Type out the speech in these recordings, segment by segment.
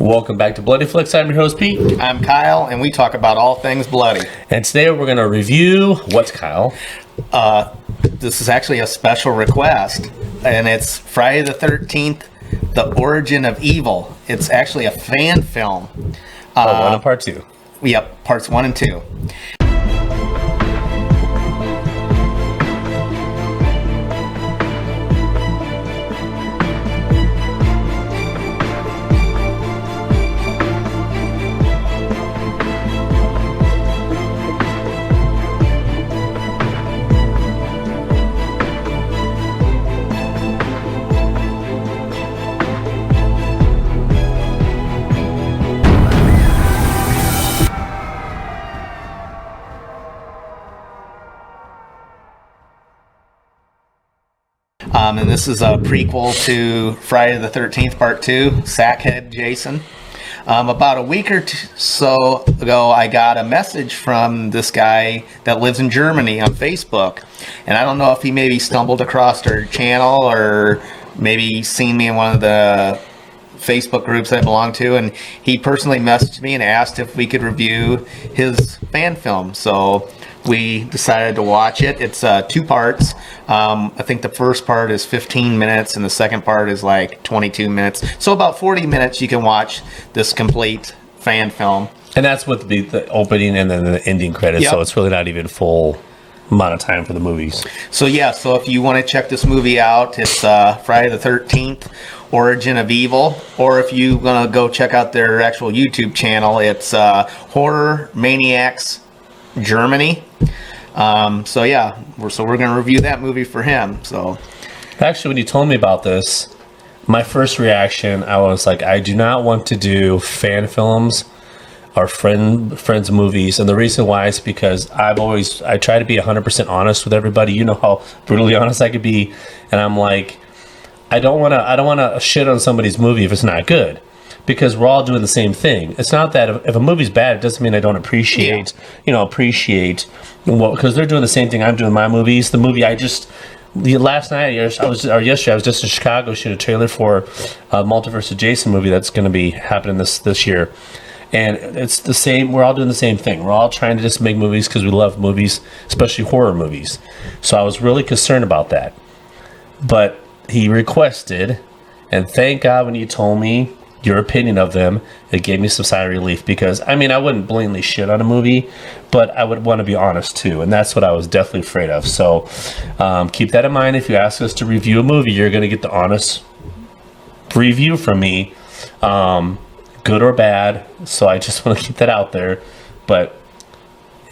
Welcome back to Bloodyflixx. I'm your host, Pete. I'm Kyle, and we talk about all things bloody. And today we're going to review, what's Kyle? This is actually a special request, and it's Friday the 13th, The Origin of Evil. It's actually a fan film. Part 1 and Part 2. Yep, parts 1 and 2. And this is a prequel to Friday the 13th, Part 2, Sackhead Jason. About a week or so ago, I got a message from this guy that lives in Germany on Facebook. And I don't know if he maybe stumbled across our channel or maybe seen me in one of the Facebook groups I belong to. And he personally messaged me and asked if we could review his fan film. So we decided to watch it. It's 2 parts. I think the first part is 15 minutes and the second part is like 22 minutes. So about 40 minutes you can watch this complete fan film. And that's with the opening and then the ending credits. Yep. So it's really not even full amount of time for the movies. So yeah, so if you want to check this movie out, it's Friday the 13th, Origin of Evil. Or if you're going to go check out their actual YouTube channel, it's Horror Maniacs Germany. So yeah, we're going to review that movie for him. So Actually, when you told me about this, my first reaction, I was like, I do not want to do fan films or friends movies. And the reason why is because I try to be 100% honest with everybody. You know how brutally honest I could be. And I'm like, I don't want to shit on somebody's movie if it's not good. Because we're all doing the same thing. It's not that if a movie's bad, it doesn't mean I don't appreciate because they're doing the same thing I'm doing in my movies. The movie last night yesterday I was just in Chicago shooting a trailer for Multiverse of Jason movie that's going to be happening this year, and it's the same. We're all doing the same thing. We're all trying to just make movies because we love movies, especially horror movies. So I was really concerned about that, but he requested, and thank God when you told me your opinion of them, it gave me some sigh of relief, because I wouldn't blatantly shit on a movie, but I would want to be honest too, and that's what I was definitely afraid of. So keep that in mind. If you ask us to review a movie, you're going to get the honest review from me, good or bad. So I just want to keep that out there. But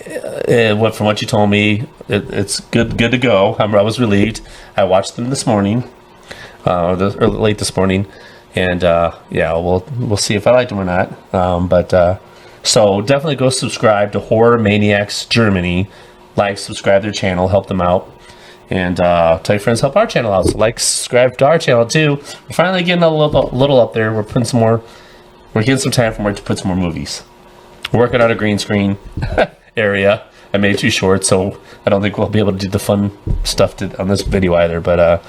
from what you told me, it's good to go. I was relieved. I watched them this morning, or late this morning. And yeah, we'll see if I liked them or not. So definitely go subscribe to Horror Maniacs Germany. Like, subscribe to their channel, help them out, and tell your friends help our channel out. So subscribe to our channel too. We're finally getting a little up there. We're getting some time for to put some more movies. We're working on a green screen area. I made it too short, so I don't think we'll be able to do the fun stuff on this video either. But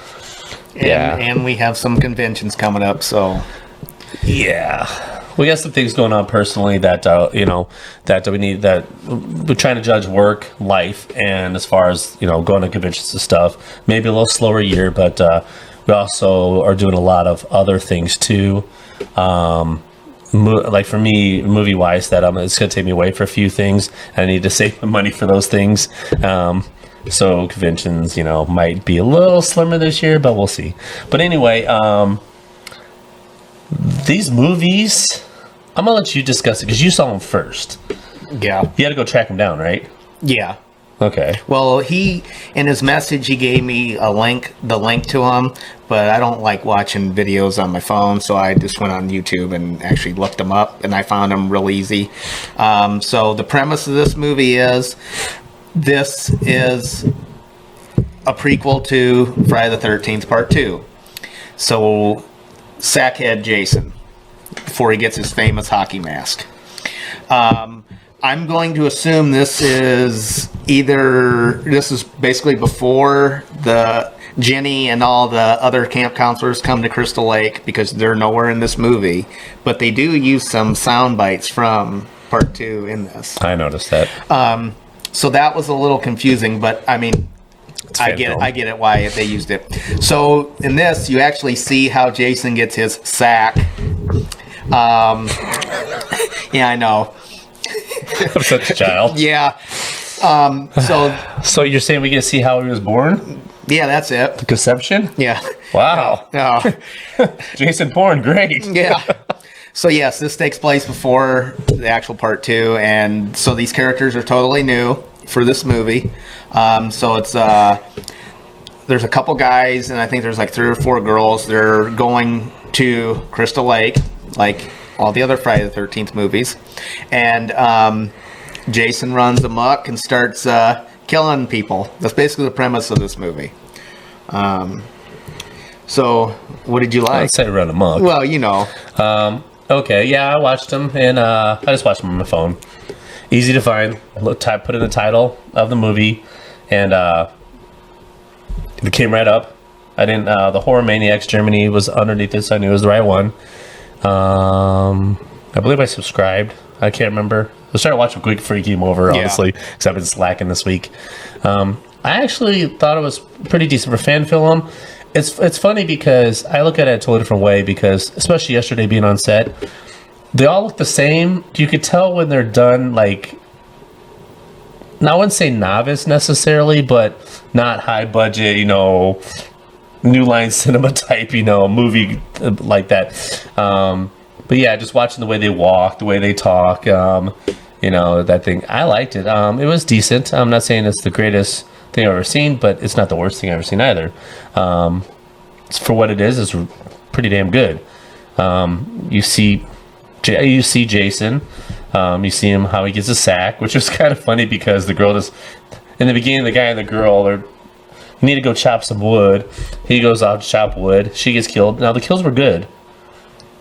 yeah, and we have some conventions coming up, so yeah, we got some things going on personally that we're trying to judge work, life, and as far as going to conventions and stuff. Maybe a little slower year, but we also are doing a lot of other things too. Like for me, movie wise, that it's going to take me away for a few things. I need to save my money for those things. So conventions, might be a little slimmer this year, but we'll see. But anyway, these movies, I'm going to let you discuss it because you saw them first. yeah. You had to go track them down, right? Yeah. Okay. Well, in his message, he gave me the link to him, but I don't like watching videos on my phone, so I just went on YouTube and actually looked them up, and I found them real easy. So the premise of this movie is, this is a prequel to Friday the 13th, Part 2. So, Sackhead Jason, before he gets his famous hockey mask. I'm going to assume this is basically before the Jenny and all the other camp counselors come to Crystal Lake, because they're nowhere in this movie, but they do use some sound bites from part 2 in this. I noticed that. So that was a little confusing, but I mean, I get it why they used it. So in this, you actually see how Jason gets his sack. Yeah, I know. I'm such a child. Yeah. So you're saying we get to see how he was born? Yeah, that's it. The conception? Yeah. Wow. No. Jason Bourne, great. Yeah. So yes, this takes place before the actual part 2, and so these characters are totally new for this movie. So it's there's a couple guys, and I think there's like 3 or 4 girls. They're going to Crystal Lake, like all the other Friday the 13th movies, and Jason runs amok and starts killing people. That's basically the premise of this movie. So what did you like? I'd say run amok. Well, you know. Okay, yeah, I watched them, and I just watched them on my phone. Easy to find. Put in the title of the movie, and it came right up. I didn't. The horror Maniacs Germany was underneath it, so I knew it was the right one. I believe I subscribed. I can't remember. I started watching Quick Freaky over, honestly, because I've been slacking this week. I actually thought it was pretty decent for fan film. It's funny because I look at it a totally different way, because especially yesterday being on set, they all look the same. You could tell when they're done, like, I wouldn't say novice necessarily, but not high budget, New Line Cinema type, movie like that. But yeah, just watching the way they walk, the way they talk, that thing. I liked it. It was decent. I'm not saying it's the greatest thing I've ever seen, but it's not the worst thing I've ever seen either. For what it is, it's pretty damn good. You see Jason. You see him, how he gets a sack, which was kind of funny because the girl just, in the beginning, the guy and the girl need to go chop some wood. He goes out to chop wood. She gets killed. Now, the kills were good.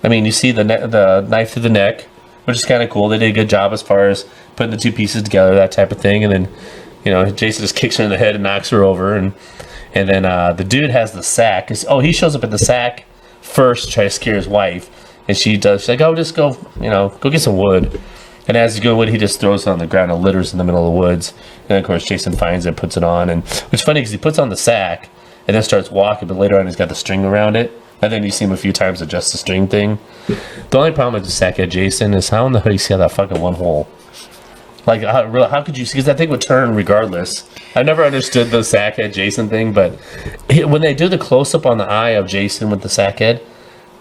I mean, you see the knife through the neck, which is kind of cool. They did a good job as far as putting the 2 pieces together, that type of thing. And then, Jason just kicks her in the head and knocks her over. And then the dude has the sack. He shows up at the sack first to try to scare his wife. And she's like, oh, just go get some wood. And as he's going wood, he just throws it on the ground and litters in the middle of the woods. And then, of course, Jason finds it, puts it on. And it's funny because he puts on the sack and then starts walking, but later on he's got the string around it. And then you see him a few times adjust the string thing. The only problem with the sackhead Jason is how in the hell you see that fucking one hole? Like, how could you see? Because that thing would turn regardless. I never understood the sackhead Jason thing, but when they do the close-up on the eye of Jason with the sackhead,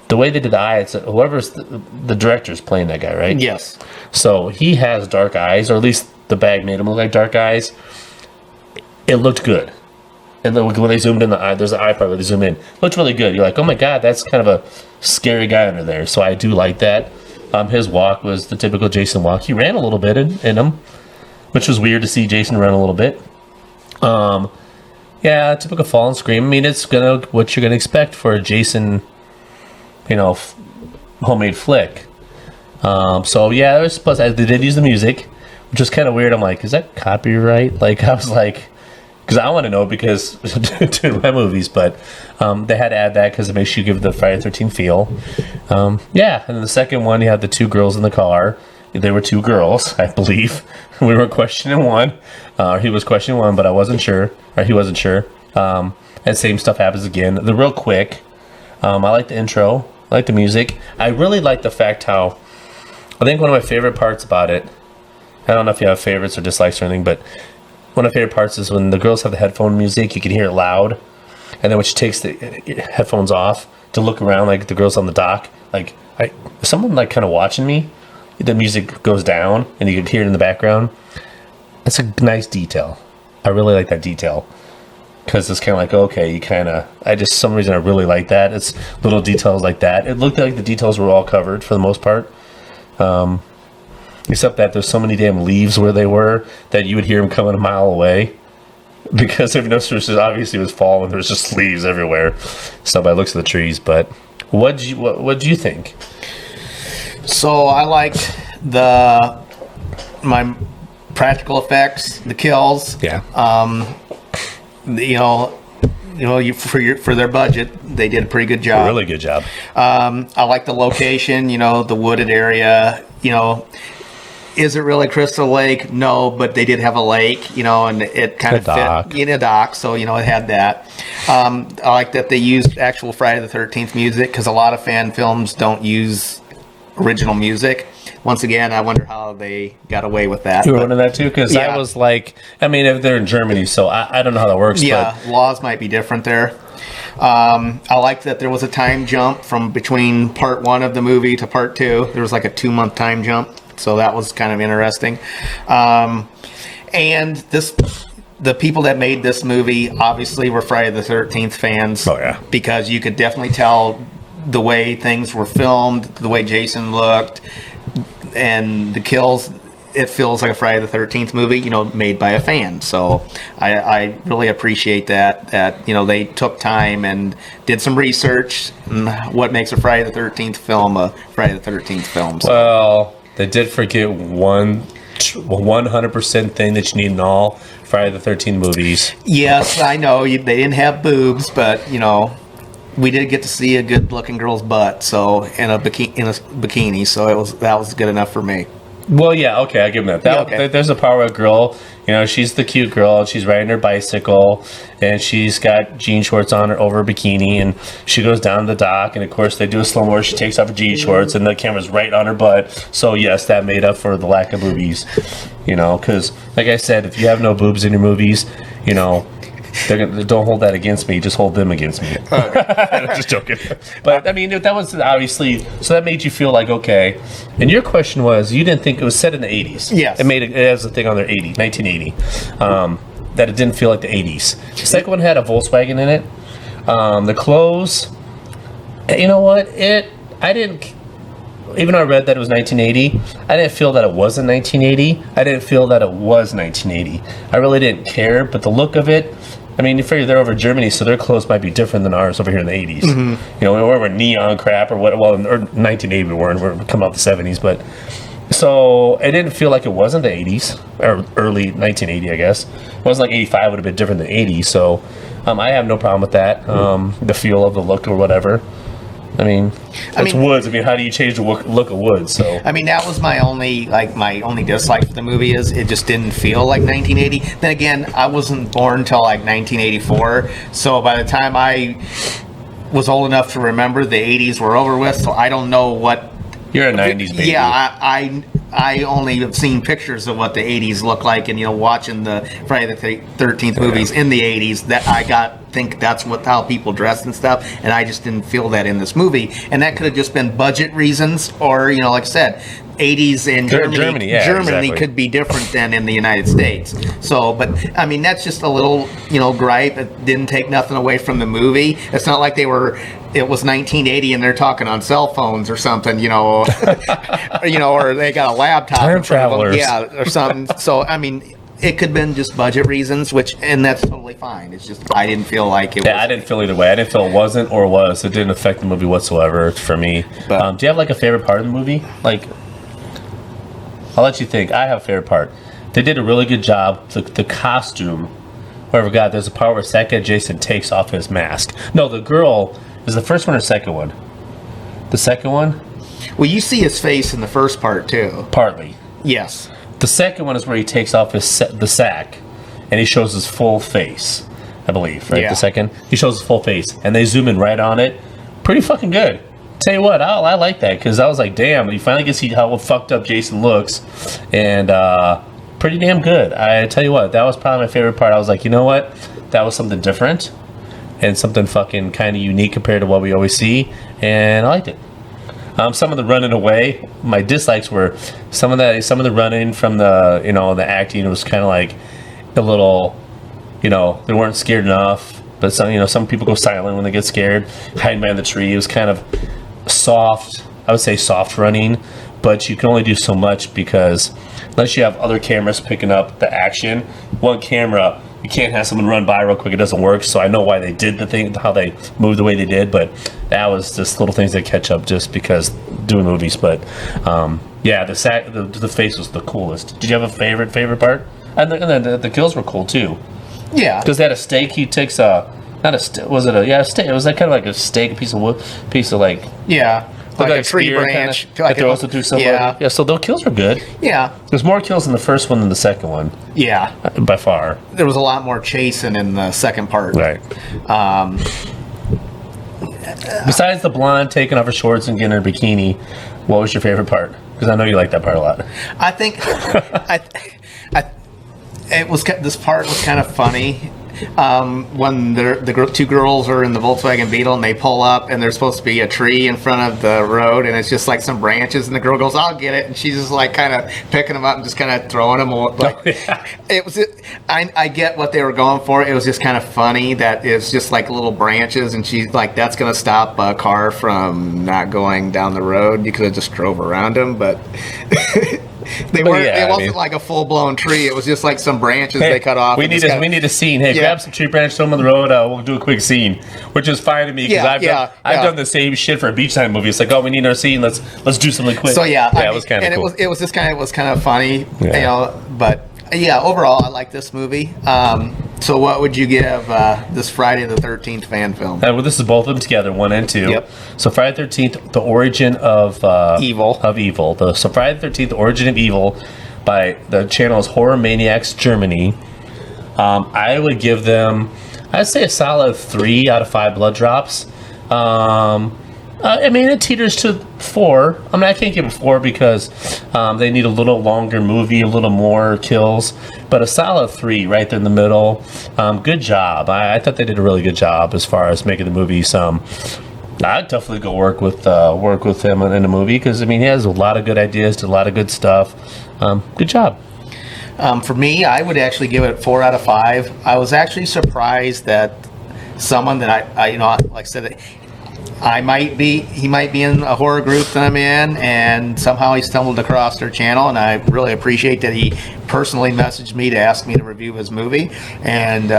the way they did the eye, it's whoever's the director's playing that guy, right? Yes. So he has dark eyes, or at least the bag made him look like dark eyes. It looked good. And then when they zoomed in the eye, there's an eye part where they zoom in. It looked really good. You're like, oh my God, that's kind of a scary guy under there. So I do like that. His walk was the typical Jason walk. He ran a little bit in him, which was weird to see Jason run a little bit. Yeah, typical fall and scream. I mean, it's what you're gonna expect for a Jason, homemade flick. So yeah, plus they did use the music, which was kind of weird. I'm like, is that copyright? Like, I was like, because I want to know, because to my movies, but they had to add that because it makes you give the Friday the 13th feel. Yeah, and then the second one, you had the 2 girls in the car. They were 2 girls, I believe. We were questioning one. He was questioning one, but I wasn't sure. Or he wasn't sure. And same stuff happens again. They're real quick. I like the intro. I like the music. I really like the fact how, I think one of my favorite parts about it, I don't know if you have favorites or dislikes or anything, but one of my favorite parts is when the girls have the headphone music, you can hear it loud. And then when she takes the headphones off to look around, like the girls on the dock, like, is someone like kind of watching me? The music goes down and you can hear it in the background. That's a nice detail. I really like that detail. Because it's kind of like, okay, some reason I really like that. It's little details like that. It looked like the details were all covered for the most part. Except that there's so many damn leaves where they were that you would hear them coming a mile away. Because if you notice, obviously it was fall and there was just leaves everywhere. So by the looks of the trees. But what do you think? So I liked the my practical effects, the kills. Yeah. For their budget, they did a pretty good job. Really good job. I like the location, the wooded area. Is it really Crystal Lake? No, but they did have a lake, and it kind of fit in a dock, so it had that. I like that they used actual Friday the 13th music, because a lot of fan films don't use original music. Once again, I wonder how they got away with that. You were wondering that too? Because I was like, if they're in Germany, so I don't know how that works. Yeah, but laws might be different there. I like that there was a time jump from between part 1 of the movie to part 2. There was like a 2-month time jump, so that was kind of interesting. And the people that made this movie obviously were Friday the 13th fans. Oh, yeah. Because you could definitely tell the way things were filmed, the way Jason looked, and the kills. It feels like a Friday the 13th movie, made by a fan. So I really appreciate that they took time and did some research on what makes a Friday the 13th film a Friday the 13th film. So. Well, they did forget one 100% thing that you need in all Friday the 13th movies. Yes, I know they didn't have boobs, but we did get to see a good-looking girl's butt, so in a bikini. So that was good enough for me. Well, yeah, okay, I give them that. Okay. There's a power girl. She's the cute girl. She's riding her bicycle, and she's got jean shorts on her over her bikini, and she goes down the dock, and of course they do a slow mo. She takes off her jean shorts, and the camera's right on her butt. So yes, that made up for the lack of boobies. Because like I said, if you have no boobs in your movies, don't hold that against me. Just hold them against me. I'm just joking. But that was obviously, so that made you feel like, okay. And your question was, you didn't think it was set in the 80s. Yes. It has a thing on there, 1980. That it didn't feel like the 80s. The second one had a Volkswagen in it. The clothes, you know what? I didn't. Even though I read that it was 1980, I didn't feel that it wasn't 1980. I didn't feel that it was 1980. I really didn't care, but the look of it. You figure they're over Germany, so their clothes might be different than ours over here in the 80s. Mm-hmm. We were neon crap or what? Well, in 1980 we weren't. We're coming out the 70s, but so it didn't feel like it wasn't the 80s or early 1980, I guess. It wasn't like 85 would have been different than 80. So I have no problem with that. The feel of the look or whatever. It's woods. How do you change the look of woods? So that was my only dislike for the movie is it just didn't feel like 1980. Then again, I wasn't born till like 1984, so by the time I was old enough to remember, the 80s were over with. So I don't know what. You're a 90s baby. Yeah, I only have seen pictures of what the 80s look like, and watching the Friday the 13th movies in the 80s, that I think that's how people dressed and stuff, and I just didn't feel that in this movie. And that could have just been budget reasons, or like I said, 80s in Germany exactly. Could be different than in the United States. So, but that's just a little gripe. It didn't take nothing away from the movie. It's not like it was 1980 and they're talking on cell phones or something, or they got a laptop. Time travelers. Yeah, or something. So, it could have been just budget reasons, and that's totally fine. It's just I didn't feel like it was. Yeah, I didn't feel either way. I didn't feel it wasn't or was. It didn't affect the movie whatsoever for me. But, do you have a favorite part of the movie? I'll let you think. I have a favorite part. They did a really good job. The costume. Whoever got, there's a part where Second Jason takes off his mask. No, the girl is the first one or second one? The second one? Well, you see his face in the first part too. Partly. Yes. The second one is where he takes off the sack, and he shows his full face. I believe, right? Yeah. The second, he shows his full face, and they zoom in right on it. Pretty fucking good. Tell you what, I like that because I was like, damn, you finally get to see how fucked up Jason looks, and pretty damn good. I tell you what, that was probably my favorite part. I was like, you know what, that was something different and something fucking kind of unique compared to what we always see, and I liked it. Some of the running away, my dislikes were some of the running from the the acting was kind of like a little, they weren't scared enough. But some people go silent when they get scared. Hiding behind the tree, it was kind of soft. I would say soft running, but you can only do so much because unless you have other cameras picking up the action, one camera you can't have someone run by real quick. It doesn't work. So I know why they did the thing, how they moved the way they did. But that was just little things that catch up just because doing movies. But yeah, the face was the coolest. Did you have a favorite part? And the kills were cool too. Yeah, because they had a steak. He takes a was it a steak? It was like kind of like a steak, a piece of wood, like like a tree branch. Like throws it through somebody. Yeah. So the kills were good. Yeah, there's more kills in the first one than the second one. Yeah, by far. There was a lot more chasing in the second part. Right. Besides the blonde taking off her shorts and getting her bikini, what was your favorite part? Because I know you like that part a lot. I think this part was kind of funny. When the two girls are in the Volkswagen Beetle and they pull up and there's supposed to be a tree in front of the road and it's just like some branches and the girl goes, "I'll get it," and she's just like kind of picking them up and just kind of throwing them. I get what they were going for. It was just kind of funny that it's just like little branches and she's like, that's gonna stop a car from not going down the road. You could have just drove around them, but. It wasn't like a full-blown tree. It was just like some branches they cut off. We need a scene. Hey, grab some tree branch, throw them on the road. We'll do a quick scene, which is fine to me because I've done the same shit for a beach time movie. It's like, oh, we need our scene. Let's do something quick. So it was kind of cool. It was kind of funny, but. Yeah, overall, I like this movie. So what would you give this Friday the 13th fan film? Well, this is both of them together, 1 and 2. Yep. So Friday the 13th, the origin of evil. So Friday the 13th, the origin of evil, by the channel is Horror Maniacs Germany. I would give them, I'd say a solid 3 out of 5 blood drops. I mean, it teeters to 4. I mean, I can't give it 4 because they need a little longer movie, a little more kills. But a solid 3 right there in the middle. Good job. I thought they did a really good job as far as making the movie some. I'd definitely go work with him in the movie because, I mean, he has a lot of good ideas, did a lot of good stuff. Good job. For me, I would actually give it 4 out of 5. I was actually surprised that someone that I like I said, he might be in a horror group that I'm in, and somehow he stumbled across their channel, and I really appreciate that he personally messaged me to ask me to review his movie, and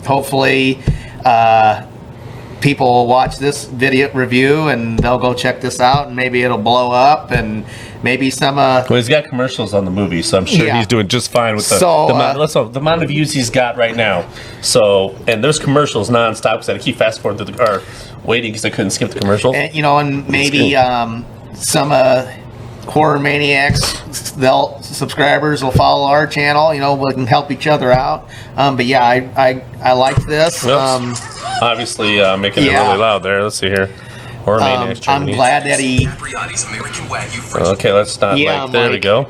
hopefully people will watch this video review and they'll go check this out, and maybe it'll blow up, and maybe some well, he's got commercials on the movie, so I'm sure he's doing just fine with the amount of views he's got right now. So, and there's commercials nonstop because I had to keep fast forwarding through the car waiting because I couldn't skip the commercials. And, and maybe some Horror Maniacs subscribers will follow our channel. We can help each other out. But yeah, I like this. Obviously, making it really loud there. Let's see here. Horror Maniacs Germany. I'm glad that he. Okay, let's not there we go.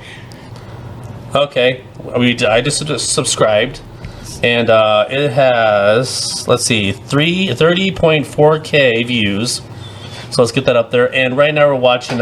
Okay, I just subscribed. And it has, let's see, 30.4K views. So let's get that up there. And right now we're watching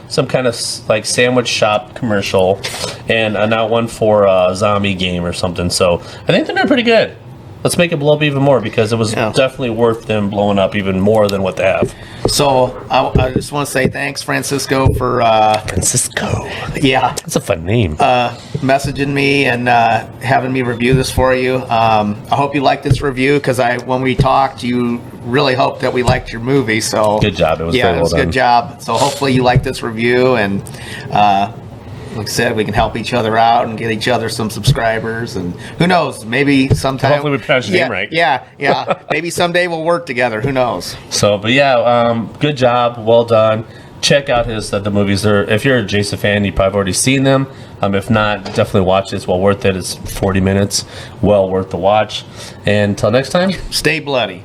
some kind of like sandwich shop commercial, and now one for a zombie game or something. So I think they're doing pretty good. Let's make it blow up even more because it was definitely worth them blowing up even more than what they have. So I just want to say thanks, Francisco, for Francisco. Yeah, that's a fun name. Messaging me and having me review this for you. I hope you liked this review because when we talked, you really hoped that we liked your movie. So good job. It was very well done. Good job. So hopefully you like this review, and like I said, we can help each other out and get each other some subscribers, and who knows, maybe sometime. Hopefully we pronounce your name right. Yeah. Maybe someday we'll work together. Who knows? So, but good job, well done. Check out the movies. If you're a Jason fan, you've probably already seen them. If not, definitely watch it. It's well worth it. It's 40 minutes, well worth the watch. And until next time, stay bloody.